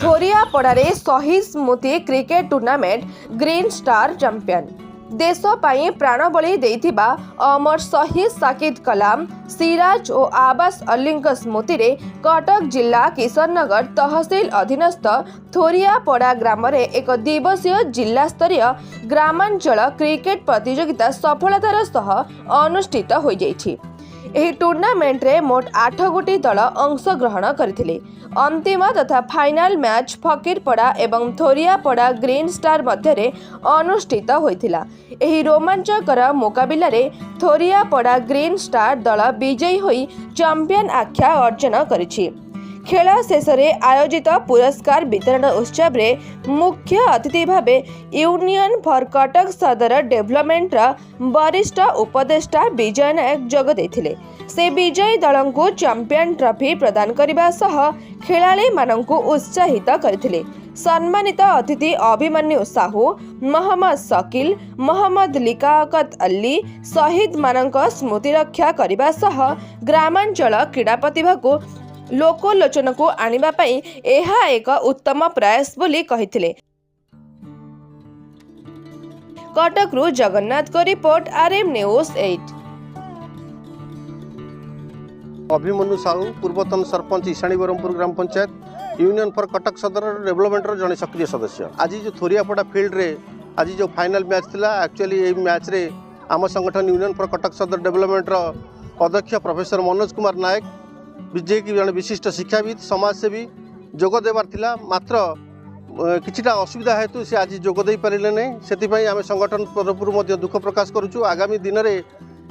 थोरियापड़ारे शहीद स्मृति cricket tournament green star champion देश पाई प्राणबली देइथिबा अमर शहीद साकिब कलाम सिराज और आबास अली स्मृति रे कटक जिला किशननगर तहसील अधीनस्थ थोरियापड़ा ग्राम रे एक दिवसीय जिला स्तरीय ग्रामांचल क्रिकेट प्रतियोगिता सफलतार सह अनुष्ठित हो जाइछि। एही टूर्नामेंट रे मोट 8 गोटी दल अंशग्रहण करथिले। अंतिम तथा फाइनल मैच फकीरपड़ा एवं थोरियापड़ा ग्रीन स्टार मध्य अनुष्ठित होइथिला। एही रोमांचकर मुकाबिला रे थोरियापड़ा ग्रीन स्टार दल विजयी होई चैंपियन आख्या अर्जन करिछि। खेल शेष आयोजित पुरस्कार वितरण उत्सव रे मुख्य अतिथि भावे यूनियन फॉर कटक सदर डेवलपमेंट वरिष्ठ उपदेष्टा विजय नायक जोग देथिले। से विजयी दल को चैंपियन ट्रॉफी प्रदान करने सह खेलाड़ी मानंकु उत्साहित करथिले। सम्मानित अतिथि अभिमन्यु साहू, मोहम्मद शकील, मोहम्मद लियाकत अली शहीद मानंक स्मृति रक्षा करने सह ग्रामांचल क्रीड़ा प्रतिभा को लोकलोचन को आनिबा पई एहा एक उत्तम प्रयास बोली कहिथिले। कटकरू जगन्नाथ को report RM news 8। Abhimanyu Sahu पूर्वतन सरपंच ईशाणी बरमपुर ग्राम पंचायत यूनियन फॉर कटक सदर डेवलपमेंट जड़े सक्रिय सदस्य। आज जो थोरियापड़ा फील्ड रे आज जो फाइनल मैच थिला एक्चुअली ए मैच रे आम संगठन यूनियन फॉर कटक सदर डेवलपमेंट अध्यक्ष प्रोफेसर मनोज कुमार नायक विजय की जड़े विशिष्ट शिक्षाविद समाजसेवी जोग देवार थिला। मात्र किछिटा असुविधा हेतु से आज जोग दे पारिले नै। सेतिपई आमे संगठन तरफ दुख प्रकाश करूछु। आगामी दिन रे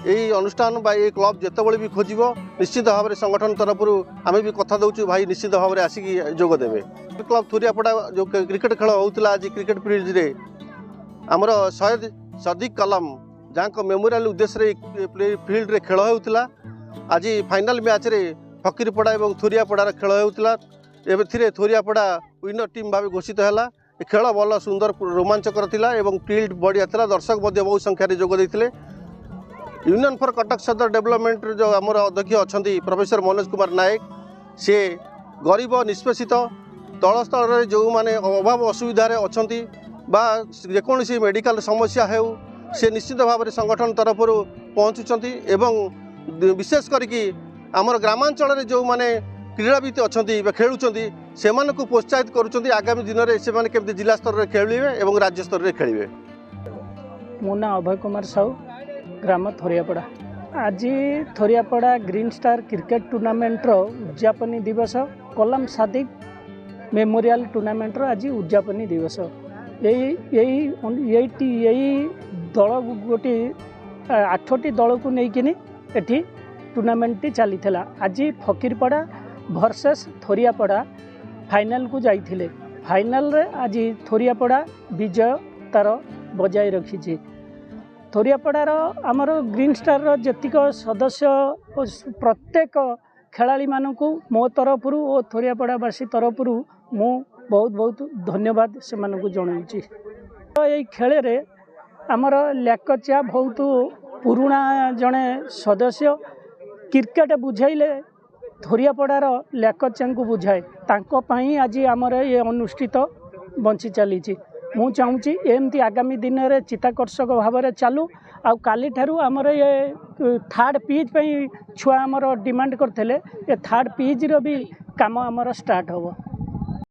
यही अनुष्ठान बा ये क्लब जितेबाला भी खोज निश्चित भाव में संगठन तरफ आम भी कथा दौचु भाई निश्चित भाव में आसिक जोग देवे। क्लब थोरियापड़ा जो क्रिकेट खेल होता आज क्रिकेट फील्ड रे आमर शहीद सदीक कलाम जहाँ मेमोरियल उद्देश्य फील्ड रे खेल होता आज फाइनल मैच रे फकीरपड़ा और थोरियापड़ार खेल होता। एवं थोरियापड़ा विनर टीम भाव घोषित है। खेल भल सुंदर रोमांचकर थिला एवं फील्ड बढ़िया था। दर्शक बहुत संख्यार जोग देते। यूनियन फॉर कटक सदर डेवलपमेंट जो आमर अध्यक्ष अच्छा प्रोफेसर मनोज कुमार नायक से गरीब निष्पेषित तल स्तर में जो मैंने अभाव असुविधा अच्छा जेकोसी मेडिकल समस्या हो से निश्चित भाव में संगठन तरफ पहुँचुंट एवं विशेष करके आमर ग्रामांचल जो मैंने क्रीड़ाविद अच्छा खेलुंट से प्रोत्साहित करुँच। आगामी दिन में से जिला स्तर में खेलें और राज्य स्तर में खेलें। मो ना अभय कुमार साहू ग्राम थोरियापड़ा। आज थोरियापड़ा ग्रीन स्टार क्रिकेट टूर्नामेंट उद्यापनी दिवस कलाम सादिक मेमोरियल टूर्नामेंट आज उद्यापनी दिवस। यही दल गोटे 8टी दल को लेकिन एठी टूर्नामेंट चली आज फकीरपड़ा वर्सेस थोरियापड़ा फाइनल को जाइथिले। फाइनल रे आज थोरियापड़ा विजय तार बजाय रखी। थोरियापड़ार आमर ग्रीन स्टार जेतिक सदस्य प्रत्येक खेलाड़ी मानू मो तरफ और थोरियापड़ावासी तरफ मु बहुत बहुत धन्यवाद से जनाऊँगी। तो ये खेल रे आमर ल्याकचा बहुत पुराना जड़े सदस्य क्रिकेट बुझाइले थोरियापड़ार ल्याकचा को बुझाए तांकों आज आमर ये अनुष्ठित बंची चली। मु चाहूँगी एमती आगामी दिन में चित्ताकर्षक भाव में चालू। आउ काली ठारू आमर ये थर्ड पिच छुआ आमर डिमांड करते ये थर्ड पिच रो भी काम आमर स्टार्ट हो।